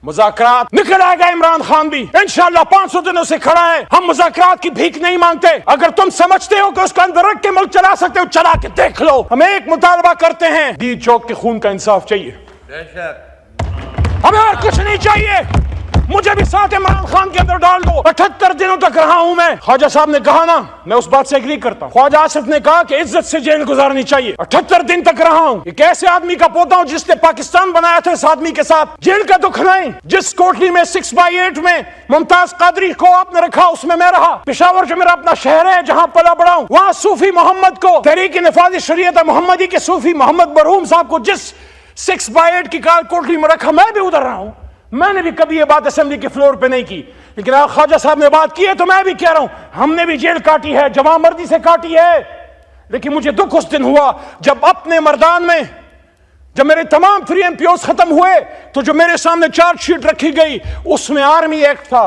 मुज़ाकरात निकल आएगा। इमरान खान भी इंशाअल्लाह 500 दिनों से खड़ा है। हम मुज़ाकरात की भीख नहीं मांगते। अगर तुम समझते हो कि उसका अंदर रख के मुल्क चला सकते हो, चला के देख लो। हम एक मुतालबा करते हैं, दी चौक के खून का इंसाफ चाहिए, हमें और कुछ नहीं चाहिए। मुझे भी साथ इमरान खान के अंदर डाल दो। 78 दिनों तक रहा हूं मैं। ख्वाजा साहब ने कहा ना, मैं उस बात से एग्री करता हूं। ख्वाजा आसिफ ने कहा कि इज्जत से जेल गुजारनी चाहिए। 78 दिन तक रहा हूं। एक ऐसे आदमी का पोता हूं जिसने पाकिस्तान बनाया था इस आदमी के साथ। जेल का दुख नहीं। जिस कोठरी में 6/8 में मुमताज कादरी को आपने रखा, उसमें मैं रहा। पेशावर जो मेरा अपना शहर है, जहां पला बड़ा हूं, वहां सूफी मोहम्मद को, तहरीक निफाज शरीयत मोहम्मदी के सूफी मोहम्मद मरहूम साहब को जिस 6/8 की काल कोठरी में रखा, मैं भी उधर रहा हूं। मैंने भी कभी ये बात असेंबली के फ्लोर पे नहीं की, लेकिन आप ख्वाजा साहब ने बात की है तो मैं भी कह रहा हूं, हमने भी जेल काटी है, जवामर्दी से काटी है। लेकिन मुझे दुख उस दिन हुआ जब अपने मर्दान में, जब मेरे तमाम 3 MPOs खत्म हुए, तो जो मेरे सामने चार्जशीट रखी गई, उसमें आर्मी एक्ट था,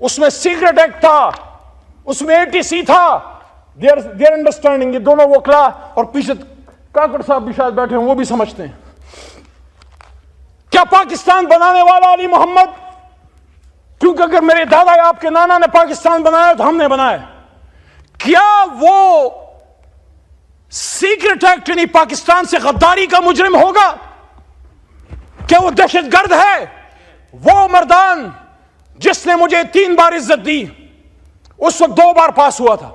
उसमें सीक्रेट एक्ट था, उसमें ATC था। देयर अंडरस्टैंडिंग, ये दोनों वकला और पीछे काकड़ साहब भी शायद बैठे हैं, वो भी समझते हैं। क्या पाकिस्तान बनाने वाला अली मोहम्मद, क्योंकि अगर मेरे दादा या आपके नाना ने पाकिस्तान बनाया तो हमने बनाया, क्या वो सीक्रेट एक्ट यानी पाकिस्तान से गद्दारी का मुजरिम होगा? क्या वो दहशतगर्द है? वो मर्दान जिसने मुझे 3 बार इज्जत दी, उस वक्त 2 बार पास हुआ था।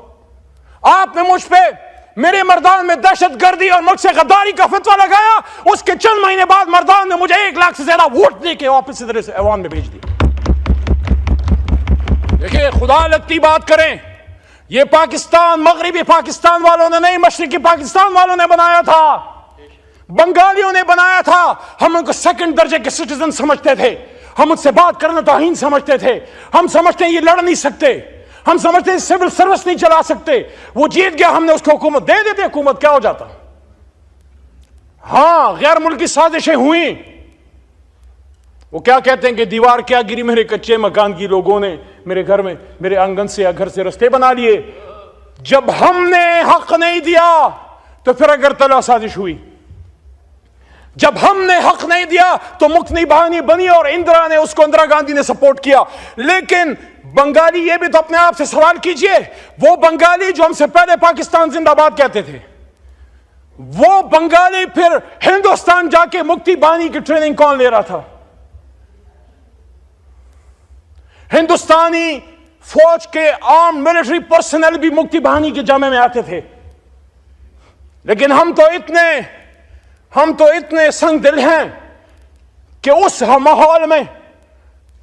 आपने मुझ पे, मेरे मर्दान में दहशतगर्दी और मुझसे गद्दारी का फतवा लगाया। उसके चंद महीने बाद मर्दान ने मुझे 1 लाख से ज्यादा वोट देके वापस इधर से ऐवान में भेज दिया। देखिए, खुदा लगती बात करें, ये पाकिस्तान मगरिबी पाकिस्तान वालों ने नहीं, मशरिकी पाकिस्तान वालों ने बनाया था, बंगालियों ने बनाया था। हम उनको 2nd दर्जे के सिटीजन समझते थे, हम उनसे बात करना तौहीन समझते थे। हम समझते हैं ये लड़ नहीं सकते, हम समझते हैं सिविल सर्विस नहीं चला सकते। वो जीत गया, हमने उसको हुकूमत दे देते, हुकूमत क्या हो जाता। हां, गैर मुल्की साजिशें हुई। वो क्या कहते हैं कि दीवार क्या गिरी, मेरे कच्चे मकान की लोगों ने मेरे घर में, मेरे आंगन से या घर से रास्ते बना लिए। जब हमने हक नहीं दिया तो फिर अगरतला साजिश हुई। जब हमने हक नहीं दिया तो मुक्तनी बहानी बनी और इंदिरा ने उसको, इंदिरा गांधी ने सपोर्ट किया। लेकिन बंगाली, ये भी तो अपने आप से सवाल कीजिए, वो बंगाली जो हमसे पहले पाकिस्तान जिंदाबाद कहते थे, वो बंगाली फिर हिंदुस्तान जाके मुक्ति बानी की ट्रेनिंग कौन ले रहा था? हिंदुस्तानी फौज के आर्म मिलिट्री पर्सनल भी मुक्ति बानी के जामे में आते थे। लेकिन हम तो इतने संग दिल हैं कि उस माहौल में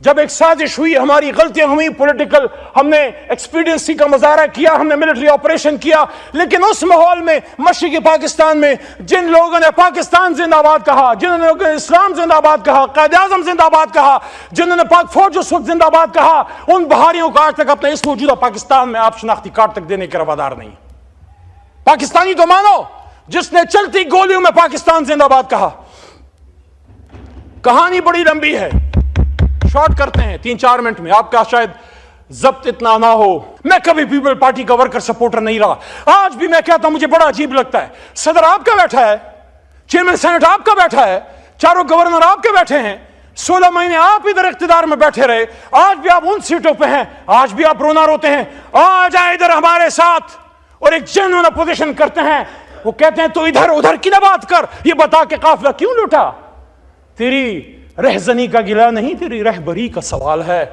जब एक साजिश हुई, हमारी गलतियां हुई पॉलिटिकल, हमने एक्सपीडियंसी का मुजाहरा किया, हमने मिलिट्री ऑपरेशन किया, लेकिन उस माहौल में मशरिकी पाकिस्तान में जिन लोगों ने पाकिस्तान जिंदाबाद कहा, जिन लोगों ने इस्लाम जिंदाबाद कहा, कायदे आज़म जिंदाबाद कहा, जिन्होंने पाक फौज उस वक्त जिंदाबाद कहा, उन बहारियों को आज तक अपने इस मौजूदा पाकिस्तान में आप शनाख्ती कार्ड तक देने के रवादार नहीं। पाकिस्तानी तो मानो जिसने चलती गोलियों में पाकिस्तान जिंदाबाद कहा। कहानी बड़ी लंबी है, शॉर्ट करते हैं 3-4 मिनट में, आपका शायद जब्त इतना ना हो। मैं कभी पीपल पार्टी का वर्कर सपोर्टर नहीं रहा। आज भी मैं कहता हूं, मुझे बड़ा अजीब लगता है, सदर आपका बैठा है, चेयरमैन सेनेट आपका बैठा है, चारों गवर्नर आपके बैठे हैं, 16 महीने आप इधर इख्तिदार में बैठे रहे, आज भी आप उन सीटों पे हैं, आज भी आप रोना रोते हैं। आ जाए इधर हमारे साथ और एक जेन्युइन अपोजिशन करते हैं। वो कहते हैं तो इधर उधर की ना बात कर, ये बता के काफिला क्यों लूटा। तेरी रहजनी का गिला नहीं, तेरी रहबरी का सवाल है।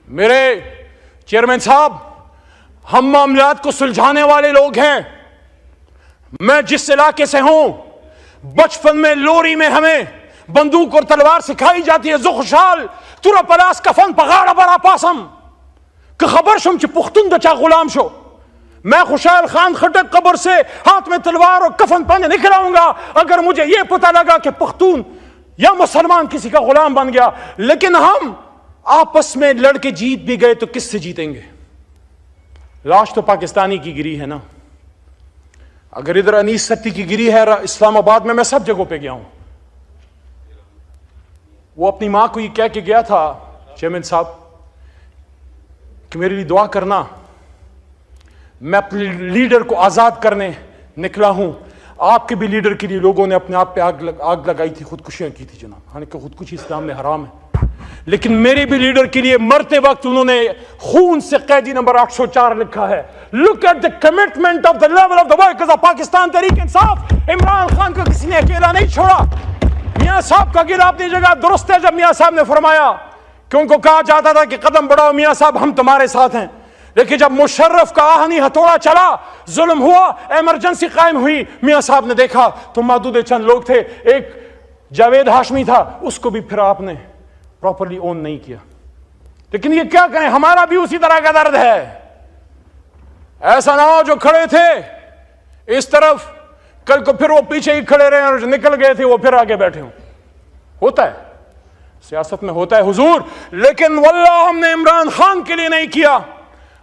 मेरे चेयरमैन साहब, हम मामलात को सुलझाने वाले लोग हैं। मैं जिस इलाके से हूं, बचपन में लोरी में हमें बंदूक और तलवार सिखाई जाती है। जुखशाल तुरा पलास कफन पगाड़ा बड़ा पासम कि खबर शुम च पुख्तुन दचा गुलाम शो। मैं खुशाल खान खटक कब्र से हाथ में तलवार और कफन पहने निकल आऊंगा अगर मुझे यह पता लगा कि पख्तून या मुसलमान किसी का गुलाम बन गया। लेकिन हम आपस में लड़के जीत भी गए तो किससे जीतेंगे? लाश तो पाकिस्तानी की गिरी है ना। अगर इधर अनीस सत्ती की गिरी है इस्लामाबाद में, मैं सब जगहों पे गया हूं। वो अपनी मां को ये कह के गया था चेयरमैन साहब कि मेरे लिए दुआ करना, मैं अपने लीडर को आजाद करने निकला हूं। आपके भी लीडर के लिए लोगों ने अपने आप पे आग लगाई थी, खुदकुशियां की थी जनाब, हालांकि खुदकुशी इस्लाम में हराम है। लेकिन मेरे भी लीडर के लिए मरते वक्त उन्होंने खून से कैदी नंबर 804 लिखा है। Look at the commitment of the level of the workers of Pakistan Tehreek Insaf. Imran Khan को किसी ने अकेला नहीं छोड़ा। मियां साहब का गिला अपनी जगह दुरुस्त है। जब मियां साहब ने फरमाया कि उनको कहा जाता था कि कदम बढ़ाओ मियां साहब, हम तुम्हारे साथ हैं, लेकिन जब मुशर्रफ का आहनी हथौड़ा चला, जुल्म हुआ, इमरजेंसी कायम हुई, मियां साहब ने देखा तो मादूद चंद लोग थे, एक जावेद हाशमी था, उसको भी फिर आपने प्रॉपर्ली ओन नहीं किया। लेकिन ये क्या कहें, हमारा भी उसी तरह का दर्द है। ऐसा ना हो जो खड़े थे इस तरफ, कल को फिर वो पीछे ही खड़े रहे और जो निकल गए थे वो फिर आगे बैठे हों। होता है, सियासत में होता है हुजूर। लेकिन वल्लाह हमने इमरान खान के लिए नहीं किया,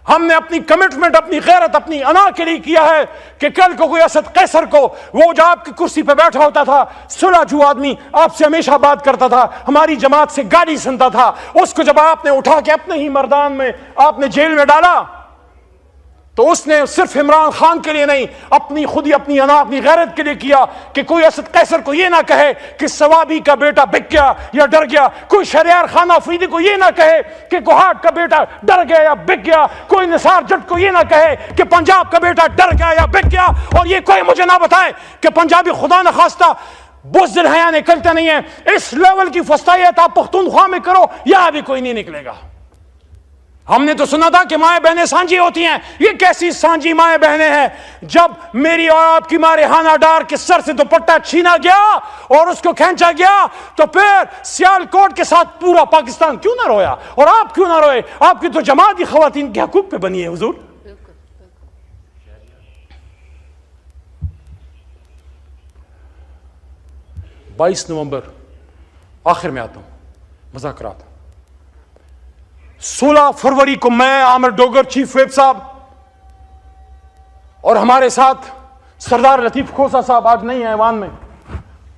हमने अपनी कमिटमेंट, अपनी गैरत, अपनी अना के लिए किया है कि कल को कोई असद कैसर को, वो जो आपकी कुर्सी पे बैठा होता था, सुलझू आदमी, आपसे हमेशा बात करता था, हमारी जमात से गाली सुनता था, उसको जब आपने उठा के अपने ही मैदान में आपने जेल में डाला, तो उसने सिर्फ इमरान खान के लिए नहीं, अपनी खुद ही अपनी अना, अपनी गैरत के लिए किया कि कोई असद कैसर को यह ना कहे कि सवाबी का बेटा बिक गया या डर गया, कोई शरियार खान अफरीदी को यह ना कहे कि कोहाट का बेटा डर गया या बिक गया, कोई निसार जट को यह ना कहे कि पंजाब का बेटा डर गया या बिक गया। और ये कोई मुझे ना बताए कि पंजाबी खुदा न खास्ता बुज़दिल हया निकलते नहीं है। इस लेवल की फस्तायत आप पख्तूनख्वा में करो, यहां भी कोई नहीं निकलेगा। हमने तो सुना था कि माएं बहनें सांझी होती हैं, ये कैसी सांझी माएं बहनें हैं। जब मेरी और आपकी मां रेहाना डार के सर से दुपट्टा छीना गया और उसको खींचा गया, तो फिर सियालकोट के साथ पूरा पाकिस्तान क्यों ना रोया, और आप क्यों ना रोए? आपकी तो जमात ही खवातीन के हकूक पे बनी है हुजूर। 22 नवंबर आखिर में आता हूं, मुज़ाकरात। 16 फरवरी को मैं, आमिर डोगर, चीफ व्हिप साहब और हमारे साथ सरदार लतीफ खोसा साहब आज नहीं है ऐवान में,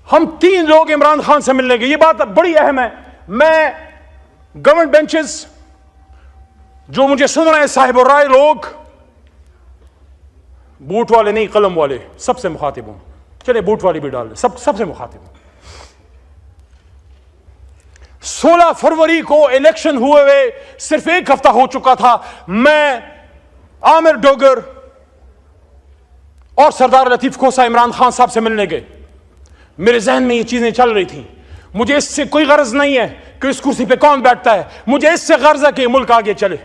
हम 3 लोग इमरान खान से मिलने गए। ये बात बड़ी अहम है। मैं गवर्नमेंट बेंचेस जो मुझे सुन रहे हैं, साहिब राय लोग, बूट वाले नहीं कलम वाले, सबसे मुखातिब हूं। चले बूट वाली भी डाल दे, सबसे मुखातिब हूं। 16 फरवरी को इलेक्शन हुए हुए सिर्फ 1 हफ्ता हो चुका था। मैं, आमिर डोगर और सरदार लतीफ खोसा इमरान खान साहब से मिलने गए। मेरे जहन में ये चीजें चल रही थी। मुझे इससे कोई गर्ज नहीं है कि इस कुर्सी पे कौन बैठता है, मुझे इससे गर्ज है कि मुल्क आगे चले।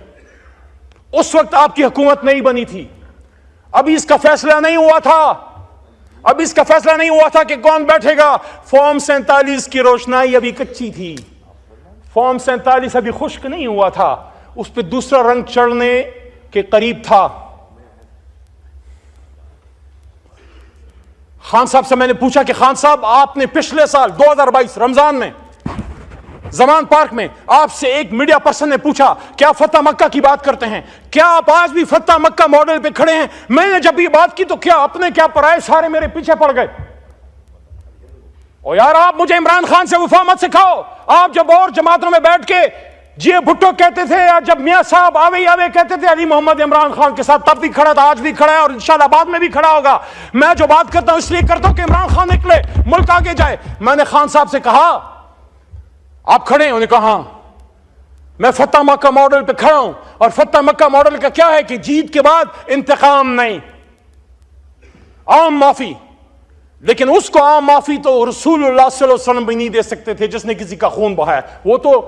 उस वक्त आपकी हुकूमत नहीं बनी थी, अभी इसका फैसला नहीं हुआ था, अभी इसका फैसला नहीं हुआ था कि कौन बैठेगा। फॉर्म 47 की रोशनाई अभी कच्ची थी, फॉर्म 47 अभी खुश्क नहीं हुआ था, उस पर दूसरा रंग चढ़ने के करीब था। खान साहब से मैंने पूछा कि खान साहब, आपने पिछले साल 2022 रमजान में जमान पार्क में आपसे एक मीडिया पर्सन ने पूछा क्या फतह मक्का की बात करते हैं, क्या आप आज भी फतह मक्का मॉडल पे खड़े हैं? मैंने जब ये बात की तो क्या अपने क्या पराए सारे मेरे पीछे पड़ गए। और यार, आप मुझे इमरान खान से वफा मत सिखाओ। आप जब और जमातों में बैठ के जी भुट्टो कहते थे, या जब मियां साहब आवे आवे कहते थे अली मोहम्मद इमरान खान के साथ, तब भी खड़ा था, आज भी खड़ा है और इंशाल्लाह बाद में भी खड़ा होगा। मैं जो बात करता हूं इसलिए करता हूं कि इमरान खान निकले, मुल्क आगे जाए। मैंने खान साहब से कहा आप खड़े हैं? उन्होंने कहा हाँ। मैं फतह मक्का मॉडल पे खड़ा हूं, और फतह मक्का मॉडल का क्या है कि जीत के बाद इंतकाम नहीं, आम माफी। लेकिन उसको आम माफी तो रसूलुल्लाह सल्लल्लाहु अलैहि वसल्लम भी नहीं दे सकते थे जिसने किसी का खून बहाया। वो तो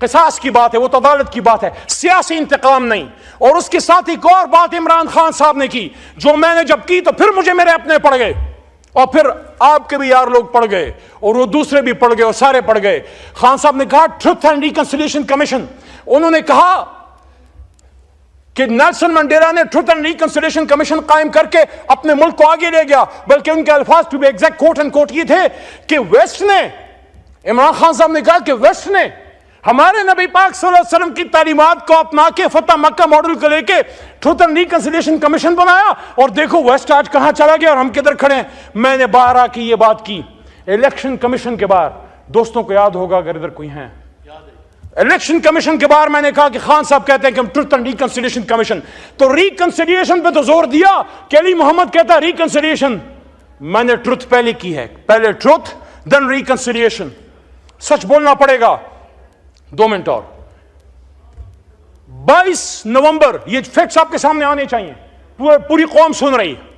किसास की बात है, वो तो अदालत की बात है, सियासी इंतकाम नहीं। और उसके साथ एक और बात इमरान खान साहब ने की, जो मैंने जब की तो फिर मुझे मेरे अपने पड़ गए, और फिर आपके भी यार लोग पड़ गए, और वो दूसरे भी पड़ गए, और सारे पड़ गए। खान साहब ने कहा ट्रुथ एंड रिकंसिलिएशन कमीशन। उन्होंने कहा कि नेल्सन मंडेला ने ट्रुथ एंड रिकंसिलिएशन कमीशन कायम करके अपने मुल्क को आगे ले गया। बल्कि उनके अल्फाज to be exact quote end quote ये थे कि वेस्ट ने, इमरान खान साहब ने कहा कि वेस्ट ने हमारे नबी पाक सल्लल्लाहु अलैहि वसल्लम की तालीमात को अपना के फतह मक्का मॉडल को लेके ट्रुथ एंड रिकंसिलिएशन कमीशन बनाया, और देखो वेस्ट आज कहां चला गया और हम किधर खड़े हैं। मैंने बाहर आके ये बात की इलेक्शन कमीशन के बाहर, दोस्तों को याद होगा अगर इधर कोई है, इलेक्शन कमीशन के बाहर मैंने कहा कि खान साहब कहते हैं कि हम ट्रुथ एंड रिकंसिलिएशन कमीशन, तो रिकंसिलिएशन पे तो जोर दिया कि अली मोहम्मद कहता है रिकंसिलिएशन, मैंने ट्रुथ पहले की है, पहले ट्रुथ देन रिकंसिलिएशन। सच बोलना पड़ेगा। 2 मिनट और। 22 नवंबर, ये फैक्ट्स आपके सामने आने चाहिए, पूरी कौम सुन रही है।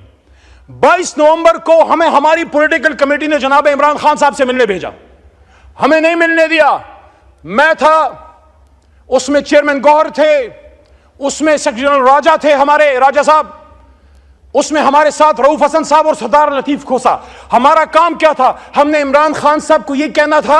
22 नवंबर को हमें हमारी पॉलिटिकल कमेटी ने जनाब इमरान खान साहब से मिलने भेजा, हमें नहीं मिलने दिया। मैं था उसमें, चेयरमैन गौहर थे उसमें, सेक्रेटरी जनरल राजा थे हमारे, राजा साहब, उसमें हमारे साथ रऊफ हसन साहब और सरदार लतीफ खोसा। हमारा काम क्या था? हमने इमरान खान साहब को यह कहना था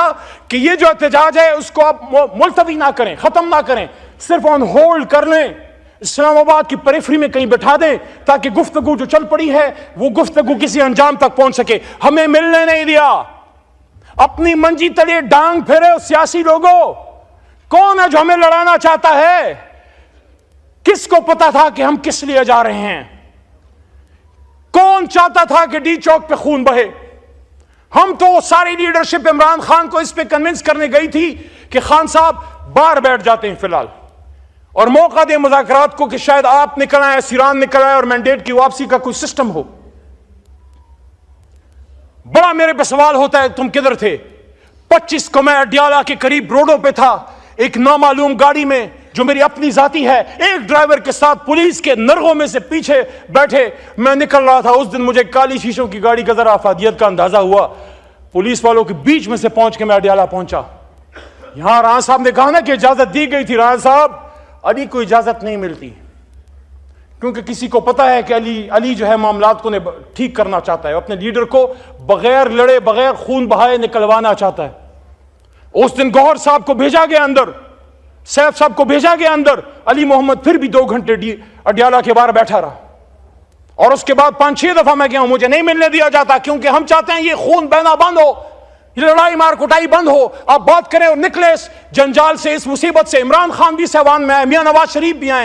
कि ये जो एहतजाज है उसको आप मुलतवी ना करें, खत्म ना करें, सिर्फ ऑन होल्ड कर लें, इस्लामाबाद की पेरिफेरी में कहीं बैठा दें ताकि गुफ्तगू जो चल पड़ी है वो गुफ्तगू किसी अंजाम तक पहुंच सके। हमें मिलने नहीं दिया। अपनी मंजी तले डांग फेरे उस सियासी लोगों। कौन है जो हमें लड़ाना चाहता है? किसको पता था कि हम किस लिए जा रहे हैं? कौन चाहता था कि डी चौक पे खून बहे? हम तो सारी लीडरशिप इमरान खान को इस पे कन्विंस करने गई थी कि खान साहब बाहर बैठ जाते हैं फिलहाल और मौका दें मुज़ाकरात को कि शायद आप निकल आए, सीरान निकल आए और मैंडेट की वापसी का कोई सिस्टम हो। बड़ा मेरे पे सवाल होता है, तुम किधर थे? 25 को मैं अडियाला के करीब रोडों पे था, एक नामालूम गाड़ी में जो मेरी अपनी जाती है, एक ड्राइवर के साथ पुलिस के नरगों में से पीछे बैठे मैं निकल रहा था। उस दिन मुझे काली शीशों की गाड़ी का जरा अफादियत का अंदाजा हुआ। पुलिस वालों के बीच में से पहुंच के मैं अडियाला पहुंचा। यहां राणा साहब ने कहा ना कि इजाजत दी गई थी। राणा साहब, अली को इजाजत नहीं मिलती क्योंकि किसी को पता है कि अली जो है मामलात को ठीक करना चाहता है, अपने लीडर को बगैर लड़े बगैर खून बहाए निकलवाना चाहता है। उस दिन गौहर साहब को भेजा गया अंदर, सैफ साहब को भेजा गया अंदर, अली मोहम्मद फिर भी 2 घंटे अडियाला के बाहर बैठा रहा और उसके बाद 5-6 दफा मैं गया हूं, मुझे नहीं मिलने दिया जाता क्योंकि हम चाहते हैं ये खून बहना बंद हो, लड़ाई मार कुटाई बंद हो। आप बात करें और निकले इस जंजाल से, इस मुसीबत से। इमरान खान भी सहवान में आए, मियां नवाज शरीफ भी आए,